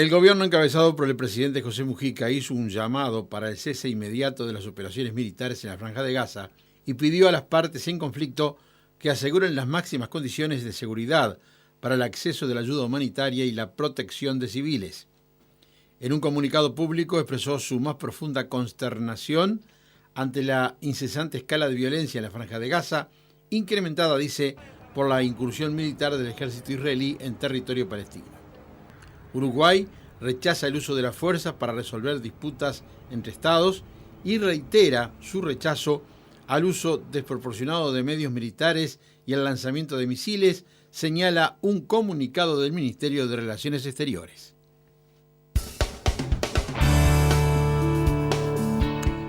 El gobierno encabezado por el presidente José Mujica hizo un llamado para el cese inmediato de las operaciones militares en la Franja de Gaza y pidió a las partes en conflicto que aseguren las máximas condiciones de seguridad para el acceso de la ayuda humanitaria y la protección de civiles. En un comunicado público expresó su más profunda consternación ante la incesante escala de violencia en la Franja de Gaza, incrementada, dice, por la incursión militar del ejército israelí en territorio palestino. Uruguay rechaza el uso de la fuerza para resolver disputas entre estados y reitera su rechazo al uso desproporcionado de medios militares y al lanzamiento de misiles, señala un comunicado del Ministerio de Relaciones Exteriores.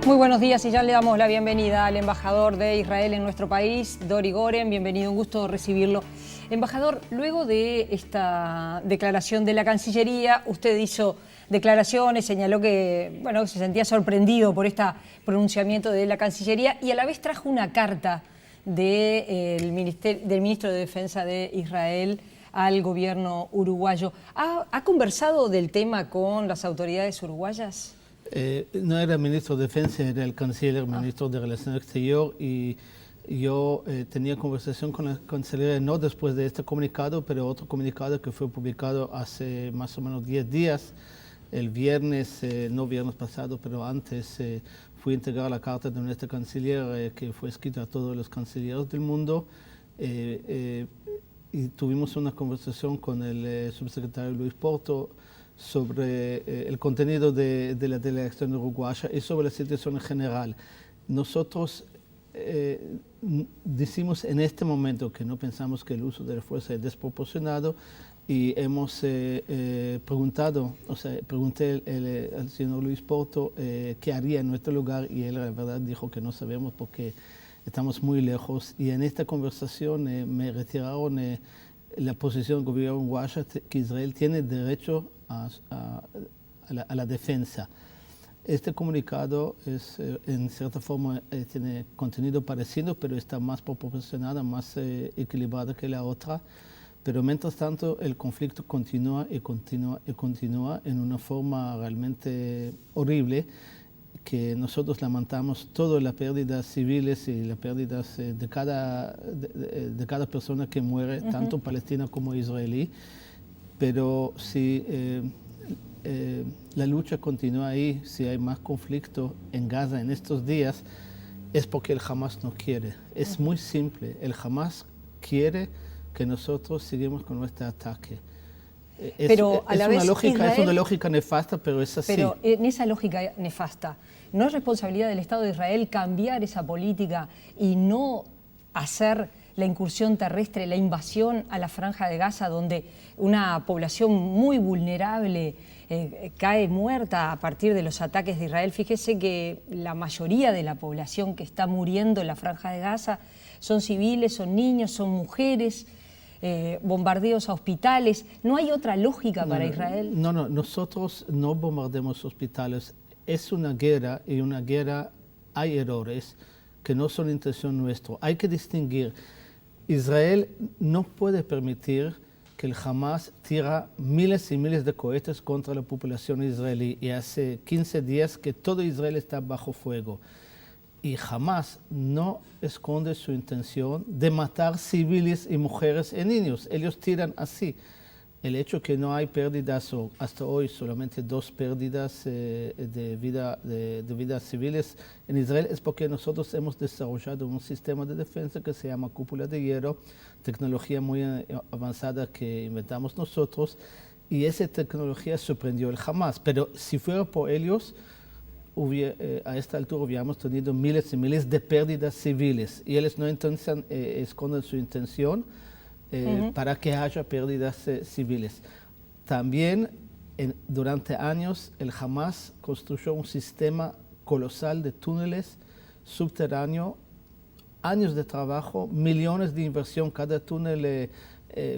Muy buenos días y ya le damos la bienvenida al embajador de Israel en nuestro país, Dori Goren. Bienvenido, un gusto recibirlo. Embajador, luego de esta declaración de la Cancillería, usted hizo declaraciones, señaló que se sentía sorprendido por este pronunciamiento de la Cancillería y a la vez trajo una carta del ministro de Defensa de Israel al gobierno uruguayo. ¿Ha conversado del tema con las autoridades uruguayas? No era el ministro de Defensa, era el canciller, ministro de Relaciones Exteriores, y yo tenía conversación con la Cancillería, no después de este comunicado, pero otro comunicado que fue publicado hace más o menos 10 días, el viernes, no viernes pasado, pero antes, fui a entregar la carta de nuestra canciller que fue escrita a todos los cancilleros del mundo, y tuvimos una conversación con el subsecretario Luis Porto sobre el contenido de la delegación uruguaya y sobre la situación en general. Nosotros decimos en este momento que no pensamos que el uso de la fuerza es desproporcionado y hemos preguntado, pregunté al señor Luis Porto qué haría en nuestro lugar y él la verdad dijo que no sabemos porque estamos muy lejos y en esta conversación me retiraron la posición del gobierno uruguayo que Israel tiene derecho a la defensa. Este comunicado es, en cierta forma tiene contenido parecido, pero está más proporcionado, más equilibrado que la otra. Pero mientras tanto el conflicto continúa en una forma realmente horrible, que nosotros lamentamos todas las pérdidas civiles y las pérdidas de cada persona que muere, tanto palestina como israelí. Pero si la lucha continúa ahí, si hay más conflicto en Gaza en estos días, es porque el Hamas no quiere. Es muy simple, el Hamas quiere que nosotros sigamos con nuestro ataque. Es una lógica nefasta, pero es así. Pero en esa lógica nefasta, ¿no es responsabilidad del Estado de Israel cambiar esa política y no hacer la incursión terrestre, la invasión a la Franja de Gaza, donde una población muy vulnerable cae muerta a partir de los ataques de Israel? Fíjese que la mayoría de la población que está muriendo en la Franja de Gaza son civiles, son niños, son mujeres, bombardeos a hospitales. ¿No hay otra lógica para Israel? No, nosotros no bombardeamos hospitales. Es una guerra y en una guerra hay errores que no son intención nuestra. Hay que distinguir. Israel no puede permitir que el Hamas tira miles y miles de cohetes contra la población israelí y hace 15 días que todo Israel está bajo fuego. Y Hamas no esconde su intención de matar civiles y mujeres y niños. Ellos tiran así. El hecho que no hay pérdidas, o hasta hoy solamente 2 pérdidas de vidas civiles en Israel, es porque nosotros hemos desarrollado un sistema de defensa que se llama cúpula de hierro, tecnología muy avanzada que inventamos nosotros, y esa tecnología sorprendió el Hamas. Pero si fuera por ellos, a esta altura hubiéramos tenido miles y miles de pérdidas civiles, y ellos no esconden su intención para que haya pérdidas civiles. También durante años el Hamas construyó un sistema colosal de túneles subterráneos, años de trabajo, millones de inversión. Cada túnel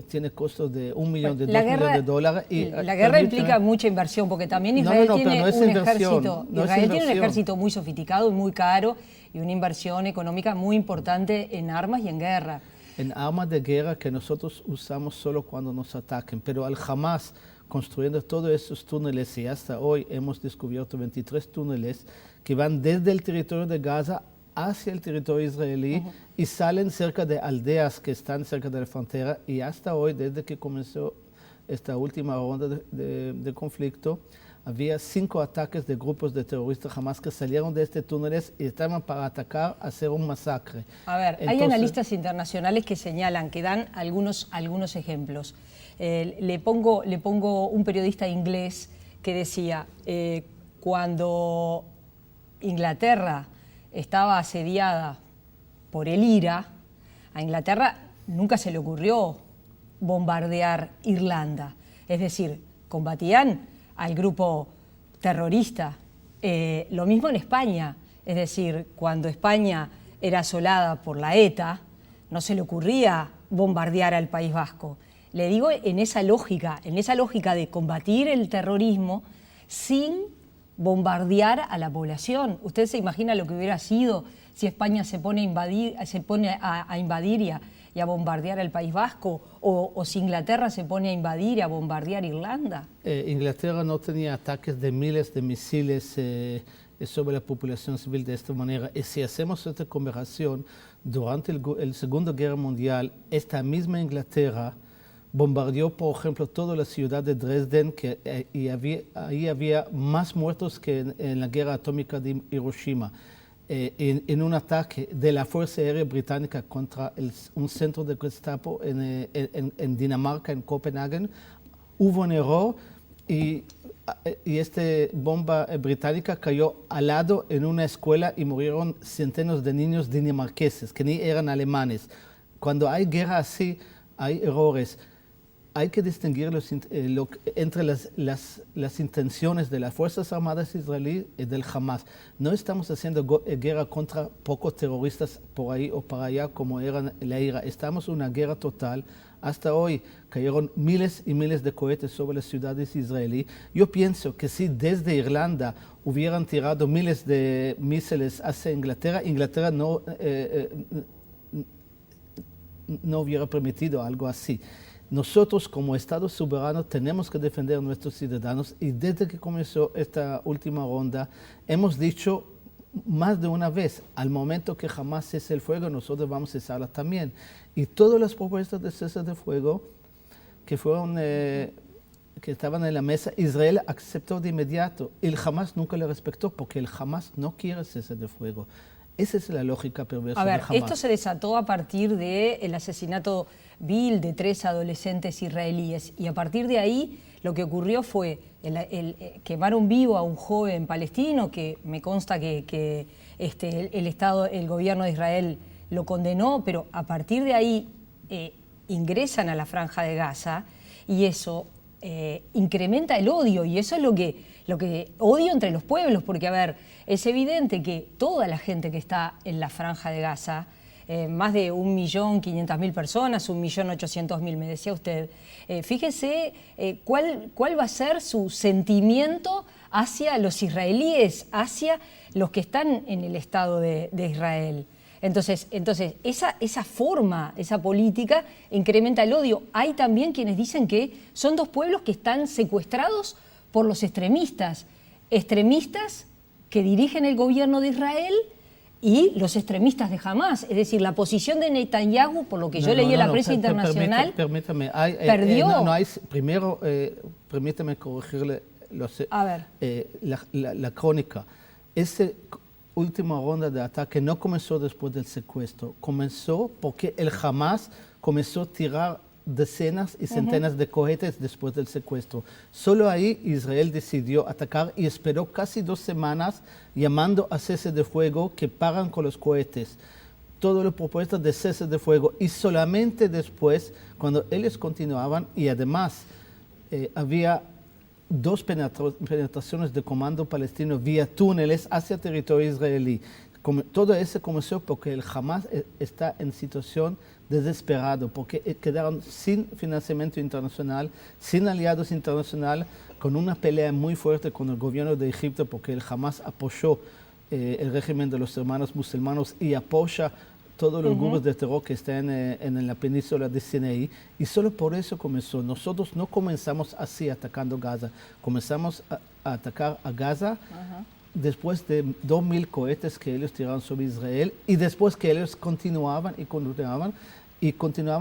tiene costos de $1 millón, de $2 millones de dólares. Y la guerra implica mucha inversión, porque también Israel tiene un ejército muy sofisticado y muy caro, y una inversión económica muy importante en armas y en guerra. En armas de guerra que nosotros usamos solo cuando nos ataquen, pero al Hamas, construyendo todos esos túneles y hasta hoy hemos descubierto 23 túneles que van desde el territorio de Gaza hacia el territorio israelí y salen cerca de aldeas que están cerca de la frontera y hasta hoy, desde que comenzó esta última ronda de conflicto, había 5 ataques de grupos de terroristas Hamas que salieron de estos túneles y estaban para atacar, hacer un masacre. A ver, hay analistas internacionales que señalan, que dan algunos ejemplos. Le pongo un periodista inglés que decía, cuando Inglaterra estaba asediada por el IRA, a Inglaterra nunca se le ocurrió bombardear Irlanda. Es decir, combatían al grupo terrorista. Lo mismo en España. Es decir, cuando España era asolada por la ETA, no se le ocurría bombardear al País Vasco. Le digo en esa lógica de combatir el terrorismo sin bombardear a la población. ¿Usted se imagina lo que hubiera sido si España se pone a invadir y a bombardear el País Vasco, o si Inglaterra se pone a invadir y a bombardear Irlanda? Inglaterra no tenía ataques de miles de misiles sobre la población civil de esta manera. Y si hacemos esta conversación, durante la Segunda Guerra Mundial, esta misma Inglaterra bombardeó, por ejemplo, toda la ciudad de Dresden, ahí había más muertos que en la guerra atómica de Hiroshima. En un ataque de la Fuerza Aérea Británica contra un centro de Gestapo en Dinamarca, en Copenhague, hubo un error y esta bomba británica cayó al lado en una escuela y murieron centenas de niños dinamarqueses, que ni eran alemanes. Cuando hay guerra así, hay errores. Hay que distinguir entre las intenciones de las Fuerzas Armadas israelíes y del Hamas. No estamos haciendo guerra contra pocos terroristas por ahí o para allá como era la IRA. Estamos en una guerra total. Hasta hoy cayeron miles y miles de cohetes sobre las ciudades israelíes. Yo pienso que si desde Irlanda hubieran tirado miles de misiles hacia Inglaterra, Inglaterra no hubiera permitido algo así. Nosotros, como Estado soberano, tenemos que defender a nuestros ciudadanos y desde que comenzó esta última ronda hemos dicho más de una vez, al momento que Hamas cese el fuego, nosotros vamos a cesarla también. Y todas las propuestas de cese de fuego que estaban en la mesa, Israel aceptó de inmediato. El Hamas nunca le respetó porque el Hamas no quiere cese de fuego. Esa es la lógica perversa de Hamas. Esto se desató a partir del asesinato vil de 3 adolescentes israelíes y a partir de ahí lo que ocurrió fue quemaron vivo a un joven palestino que me consta que el gobierno de Israel lo condenó, pero a partir de ahí ingresan a la Franja de Gaza y eso incrementa el odio y eso es lo que odio entre los pueblos, porque a ver, es evidente que toda la gente que está en la Franja de Gaza, más de 1.500.000 personas, 1.800.000, me decía usted, fíjese cuál va a ser su sentimiento hacia los israelíes, hacia los que están en el Estado de Israel. Entonces esa forma, esa política incrementa el odio. Hay también quienes dicen que son 2 pueblos que están secuestrados por los extremistas que dirigen el gobierno de Israel y los extremistas de Hamas. Es decir, la posición de Netanyahu, por lo que yo leí en la prensa internacional, permítame, perdió. Primero, permítame corregirle la crónica. Esta última ronda de ataque no comenzó después del secuestro, comenzó porque el Hamas comenzó a tirar decenas y centenas de cohetes después del secuestro. Solo ahí Israel decidió atacar y esperó casi 2 semanas llamando a cese de fuego, que paran con los cohetes. Todas las propuestas de cese de fuego y solamente después, cuando ellos continuaban y además había 2 penetraciones de comando palestino vía túneles hacia territorio israelí. Todo eso comenzó porque el Hamas está en situación desesperado, porque quedaron sin financiamiento internacional, sin aliados internacionales, con una pelea muy fuerte con el gobierno de Egipto, porque el Hamas apoyó el régimen de los hermanos musulmanes y apoya todos los grupos de terror que están en la península de Sinaí, y solo por eso comenzó. Nosotros no comenzamos así atacando Gaza, comenzamos a atacar a Gaza después de 2.000 cohetes que ellos tiraron sobre Israel, y después que ellos continuaban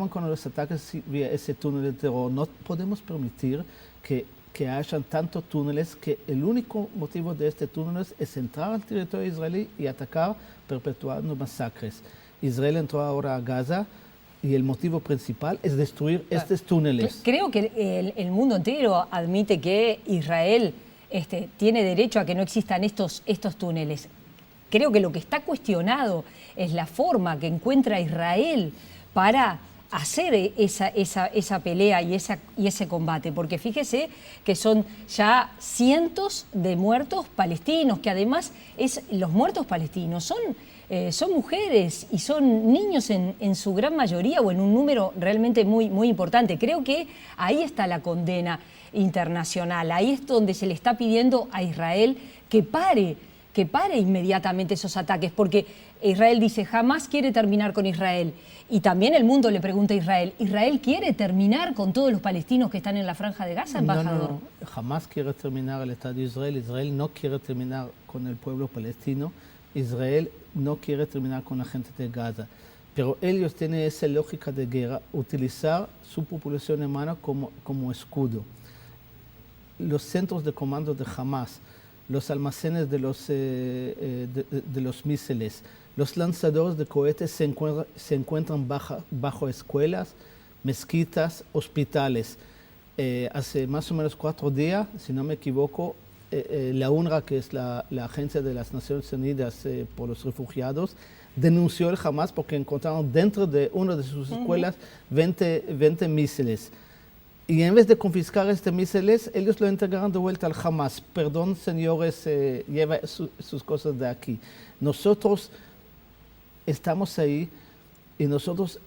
con los ataques vía ese túnel de terror. No podemos permitir que hayan tantos túneles, que el único motivo de este túnel es entrar al territorio israelí y atacar, perpetuando masacres. Israel entró ahora a Gaza y el motivo principal es destruir estos túneles. Creo que el mundo entero admite que Israel tiene derecho a que no existan estos túneles. Creo que lo que está cuestionado es la forma que encuentra Israel para hacer esa pelea y ese combate, porque fíjese que son ya cientos de muertos palestinos, que además los muertos palestinos son mujeres y son niños en su gran mayoría, o en un número realmente muy, muy importante. Creo que ahí está la condena internacional, ahí es donde se le está pidiendo a Israel que pare inmediatamente esos ataques, porque Israel dice, jamás quiere terminar con Israel. Y también el mundo le pregunta a Israel, ¿Israel quiere terminar con todos los palestinos que están en la Franja de Gaza, embajador? No, jamás quiere terminar el Estado de Israel. Israel no quiere terminar con el pueblo palestino. Israel no quiere terminar con la gente de Gaza. Pero ellos tienen esa lógica de guerra, utilizar su población humana como escudo. Los centros de comando de Hamas, los almacenes de los misiles, los lanzadores de cohetes se encuentran bajo escuelas, mezquitas, hospitales. Hace más o menos 4 días, si no me equivoco, la UNRWA, que es la agencia de las Naciones Unidas por los refugiados, denunció el Hamas porque encontraron dentro de una de sus escuelas 20 misiles. Y en vez de confiscar misiles, ellos lo entregaron de vuelta al Hamas. Perdón, señores, lleva sus cosas de aquí. Nosotros estamos ahí y nosotros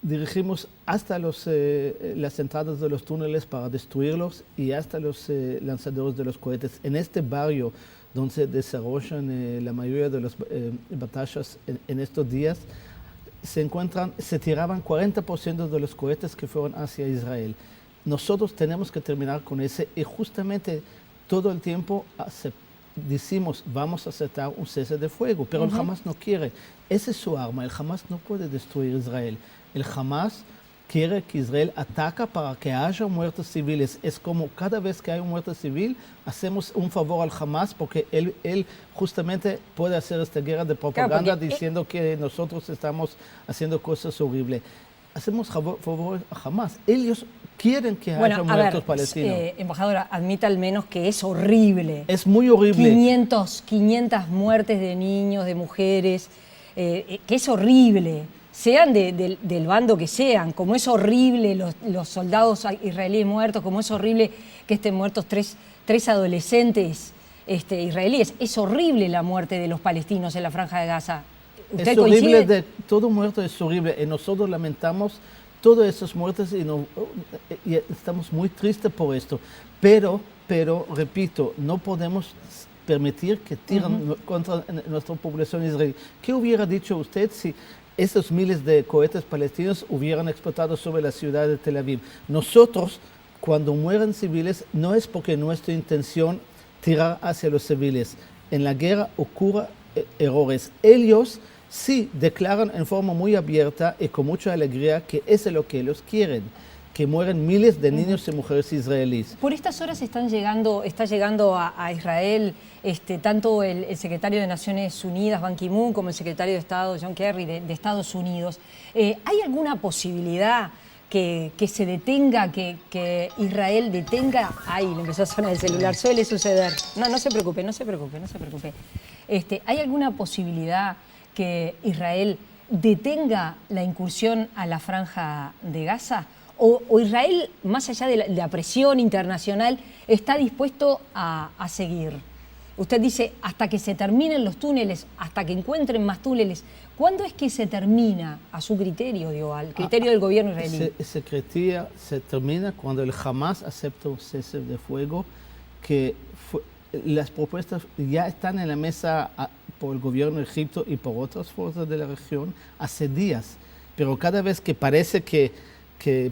dirigimos hasta las entradas de los túneles para destruirlos y hasta los lanzadores de los cohetes. En este barrio donde se desarrollan la mayoría de las batallas en estos días, se tiraban 40% de los cohetes que fueron hacia Israel. Nosotros tenemos que terminar con ese, y justamente todo el tiempo decimos vamos a aceptar un cese de fuego, pero el Hamas no quiere. Esa es su arma. El Hamas no puede destruir Israel. El Hamas quiere que Israel ataque para que haya muertes civiles. Es como cada vez que hay una muerte civil, hacemos un favor al Hamas, porque él justamente puede hacer esta guerra de propaganda diciendo que nosotros estamos haciendo cosas horribles. Hacemos favor a Hamas. Ellos quieren que haya muertos palestinos. Embajadora, admita al menos que es horrible. Es muy horrible. 500 muertes de niños, de mujeres, que es horrible. Sean del bando que sean, como es horrible los soldados israelíes muertos, como es horrible que estén muertos tres adolescentes israelíes. Es horrible la muerte de los palestinos en la Franja de Gaza. Es horrible, todo muerto es horrible. Y nosotros lamentamos todas esas muertes y estamos muy tristes por esto. Pero, repito, no podemos permitir que tiren contra nuestra población israelí. ¿Qué hubiera dicho usted si esos miles de cohetes palestinos hubieran explotado sobre la ciudad de Tel Aviv? Nosotros, cuando mueren civiles, no es porque nuestra intención tirar hacia los civiles. En la guerra ocurren errores. Ellos sí declaran en forma muy abierta y con mucha alegría que eso es lo que ellos quieren, que mueren miles de niños y mujeres israelíes. Por estas horas está llegando a Israel tanto el secretario de Naciones Unidas, Ban Ki-moon, como el secretario de Estado, John Kerry, de Estados Unidos. ¿Hay alguna posibilidad que se detenga, que Israel detenga? Ay, le empezó a sonar el celular, suele suceder. No se preocupe. ¿Hay alguna posibilidad que Israel detenga la incursión a la Franja de Gaza? ¿O Israel, más allá de la presión internacional, está dispuesto a seguir? Usted dice, hasta que se terminen los túneles, hasta que encuentren más túneles. ¿Cuándo es que se termina, a su criterio, al criterio del gobierno israelí? Ese criterio se termina cuando el Hamas acepta un cese de fuego, que las propuestas ya están en la mesa por el gobierno de Egipto y por otras fuerzas de la región hace días. Pero cada vez que parece que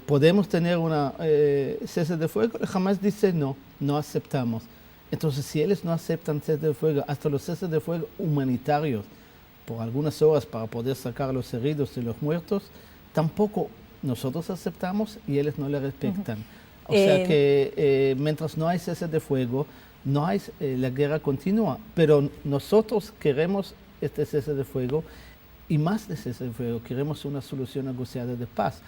podemos tener una cese de fuego, Hamas dice no aceptamos. Entonces, si ellos no aceptan cese de fuego, hasta los ceses de fuego humanitarios, por algunas horas para poder sacar a los heridos y los muertos, tampoco nosotros aceptamos y ellos no le respetan. O sea que mientras no hay cese de fuego, no hay, la guerra continúa, pero nosotros queremos este cese de fuego y más de cese de fuego, queremos una solución negociada de paz.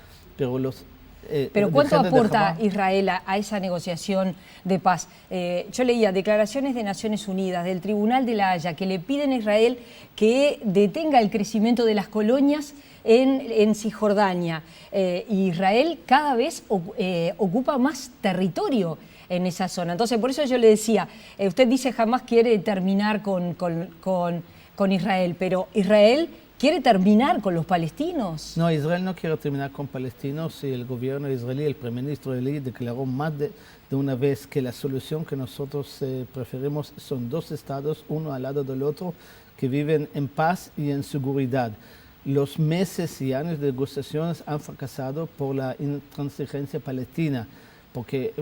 Pero ¿cuánto aporta Israel a esa negociación de paz? Yo leía declaraciones de Naciones Unidas, del Tribunal de la Haya, que le piden a Israel que detenga el crecimiento de las colonias en Cisjordania. Israel cada vez ocupa más territorio en esa zona. Entonces, por eso yo le decía, usted dice jamás quiere terminar con Israel, pero Israel quiere terminar con los palestinos. No, Israel no quiere terminar con palestinos y el gobierno israelí, el primer ministro israelí declaró más de una vez que la solución que nosotros preferimos son dos estados, uno al lado del otro, que viven en paz y en seguridad. Los meses y años de negociaciones han fracasado por la intransigencia palestina, porque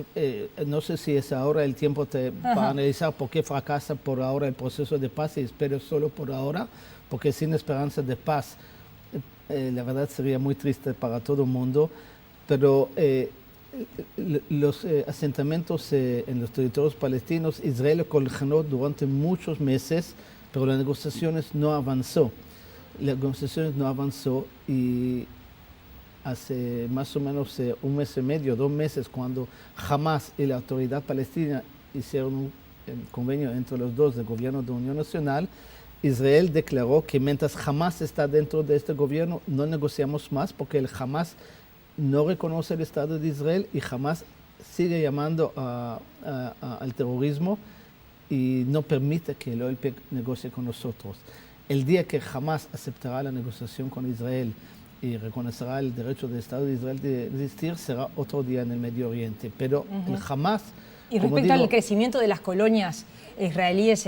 no sé si es ahora el tiempo para analizar por qué fracasa por ahora el proceso de paz y espero solo por ahora, porque sin esperanza de paz, la verdad sería muy triste para todo el mundo, pero los asentamientos en los territorios palestinos, Israel congeló durante muchos meses, pero las negociaciones no avanzó. Las negociaciones no avanzó y hace más o menos un mes y medio, 2 meses, cuando Hamas y la autoridad palestina hicieron un convenio entre los dos del gobierno de Unión Nacional, Israel declaró que mientras Hamas está dentro de este gobierno, no negociamos más porque el Hamas no reconoce el Estado de Israel y Hamas sigue llamando al terrorismo y no permite que el OLP negocie con nosotros. El día que Hamas aceptará la negociación con Israel y reconocerá el derecho del Estado de Israel de existir, será otro día en el Medio Oriente. Pero el Hamas... Y respecto al crecimiento de las colonias israelíes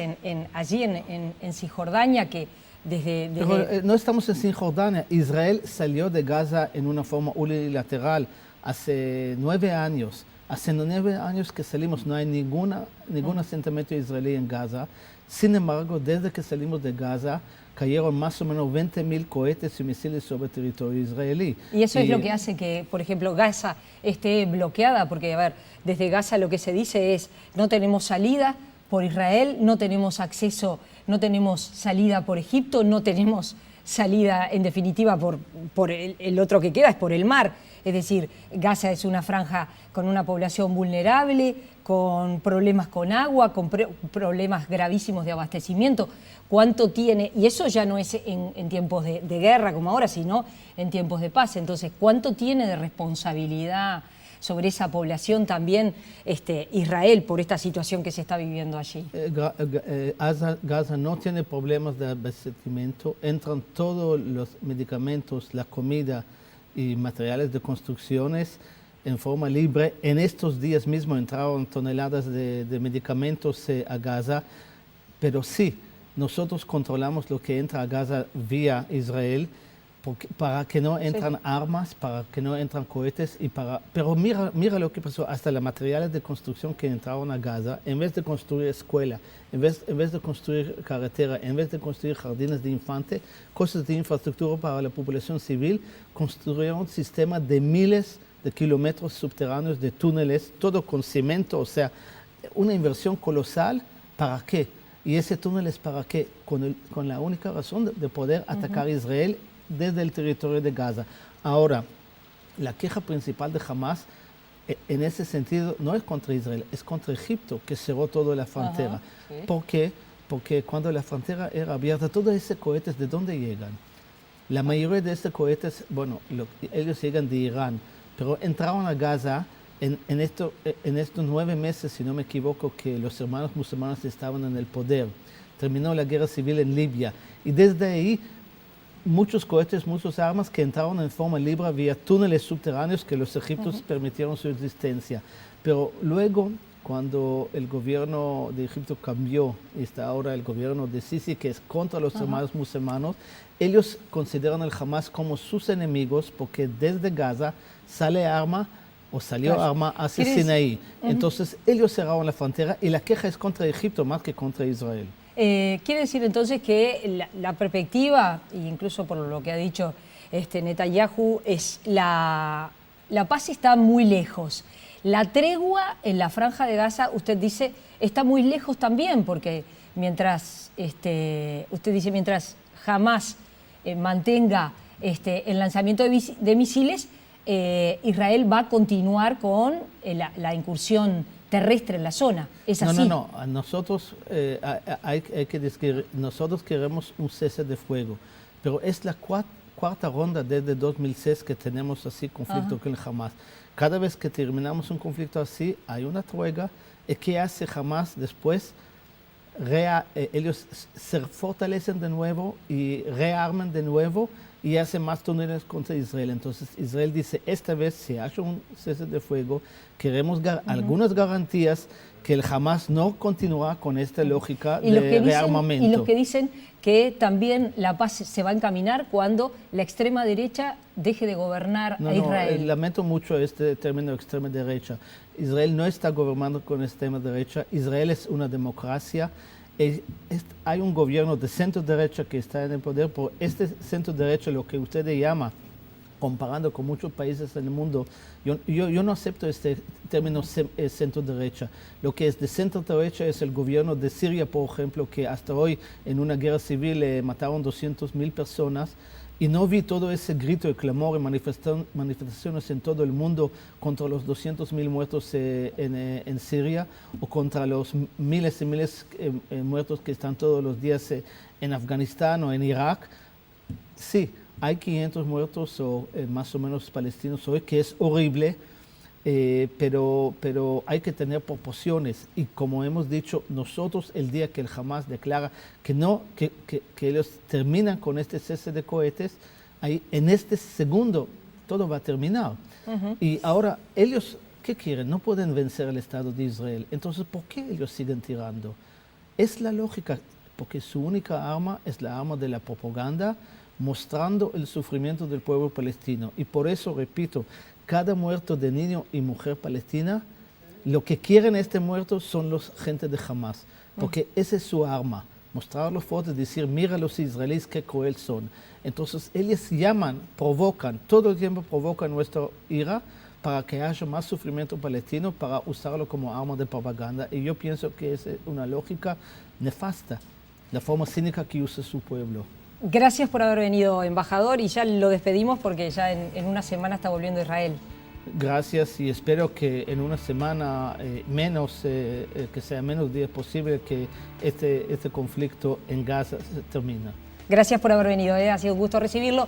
allí en Cisjordania, que desde... Pero no estamos en Cisjordania. Israel salió de Gaza en una forma unilateral hace 9 años. Hace 9 años que salimos, no hay ningún asentamiento israelí en Gaza. Sin embargo, desde que salimos de Gaza, cayeron más o menos 20.000 cohetes y misiles sobre territorio israelí. Y eso es lo que hace que, por ejemplo, Gaza esté bloqueada, porque, a ver, desde Gaza lo que se dice es no tenemos salida por Israel, no tenemos acceso, no tenemos salida por Egipto, no tenemos salida, en definitiva, por el otro que queda, es por el mar. Es decir, Gaza es una franja con una población vulnerable, con problemas con agua, con problemas gravísimos de abastecimiento. ¿Cuánto tiene? Y eso ya no es en tiempos de guerra como ahora, sino en tiempos de paz. Entonces, ¿cuánto tiene de responsabilidad sobre esa población también Israel por esta situación que se está viviendo allí? Gaza no tiene problemas de abastecimiento. Entran todos los medicamentos, la comida y materiales de construcciones en forma libre. En estos días mismo entraron toneladas de medicamentos a Gaza, pero sí, nosotros controlamos lo que entra a Gaza vía Israel para que no entran armas, para que no entran cohetes, pero mira lo que pasó, hasta los materiales de construcción que entraron a Gaza, en vez de construir escuela, en vez de construir carretera, en vez de construir jardines de infante, cosas de infraestructura para la población civil, construyeron un sistema de miles de kilómetros subterráneos de túneles, todo con cemento, o sea, una inversión colosal. ¿Para qué? Y ese túnel es para qué? Con la única razón de poder atacar a Israel desde el territorio de Gaza. Ahora, la queja principal de Hamas en ese sentido no es contra Israel, es contra Egipto, que cerró toda la frontera. Sí. ¿Por qué? Porque cuando la frontera era abierta, todos esos cohetes, ¿de dónde llegan? La mayoría de estos cohetes, bueno, ellos llegan de Irán, pero entraron a Gaza en estos 9 meses, si no me equivoco, que los hermanos musulmanes estaban en el poder. Terminó la guerra civil en Libia y desde ahí muchos cohetes, muchas armas que entraron en forma libre vía túneles subterráneos que los egipcios permitieron su existencia. Pero luego cuando el gobierno de Egipto cambió y está ahora el gobierno de Sisi, que es contra los hermanos musulmanes, ellos consideran el Hamas como sus enemigos porque desde Gaza sale arma o salió arma hacia Sinaí. Entonces ellos cerraron la frontera y la queja es contra Egipto más que contra Israel. Quiere decir entonces que la perspectiva, e incluso por lo que ha dicho Netanyahu, es la paz está muy lejos. La tregua en la Franja de Gaza, usted dice, está muy lejos también, porque mientras, usted dice, mientras Hamas mantenga el lanzamiento de misiles, Israel va a continuar con la incursión terrestre en la zona. ¿Es así? No. Nosotros, hay que decir, nosotros queremos un cese de fuego, pero es la cuarta ronda desde 2006 que tenemos así conflicto con el Hamas. Cada vez que terminamos un conflicto así, hay una tregua. ¿Y qué hace Hamas después? Ellos se fortalecen de nuevo y rearman de nuevo y hacen más túneles contra Israel. Entonces Israel dice, esta vez si hay un cese de fuego, queremos algunas garantías que el Hamas no continúa con esta lógica de rearmamento. Y los que dicen que también la paz se va a encaminar cuando la extrema derecha deje de gobernar a Israel. Lamento mucho este término extrema derecha. Israel no está gobernando con extrema derecha. Israel es una democracia. Hay un gobierno de centro derecha que está en el poder. Por este centro derecha, lo que usted llama, comparando con muchos países en el mundo, yo no acepto este término centro derecha. Lo que es de centro derecha es el gobierno de Siria, por ejemplo, que hasta hoy en una guerra civil mataron 200.000 personas. Y no vi todo ese grito y clamor y manifestaciones en todo el mundo contra los 200.000 muertos en Siria o contra los miles y miles muertos que están todos los días en Afganistán o en Irak. Sí, hay 500 muertos o más o menos palestinos hoy, que es horrible, pero hay que tener proporciones. Y como hemos dicho, nosotros el día que el Hamas declara que ellos terminan con este cese de cohetes, ahí, en este segundo todo va a terminar. Y ahora ellos, ¿qué quieren? No pueden vencer al Estado de Israel. Entonces, ¿por qué ellos siguen tirando? Es la lógica, porque su única arma es la arma de la propaganda, mostrando el sufrimiento del pueblo palestino. Y por eso, repito, cada muerto de niño y mujer palestina, lo que quieren este muerto son los gente de Hamas, porque esa es su arma, mostrar los fotos, decir, mira los israelíes qué cruel son. Entonces ellos llaman, provocan, todo el tiempo provocan nuestra ira para que haya más sufrimiento palestino, para usarlo como arma de propaganda. Y yo pienso que es una lógica nefasta, la forma cínica que usa su pueblo. Gracias por haber venido, embajador, y ya lo despedimos porque ya en una semana está volviendo a Israel. Gracias y espero que en una semana que sea menos días posible que este conflicto en Gaza se termine. Gracias por haber venido, ha sido un gusto recibirlo.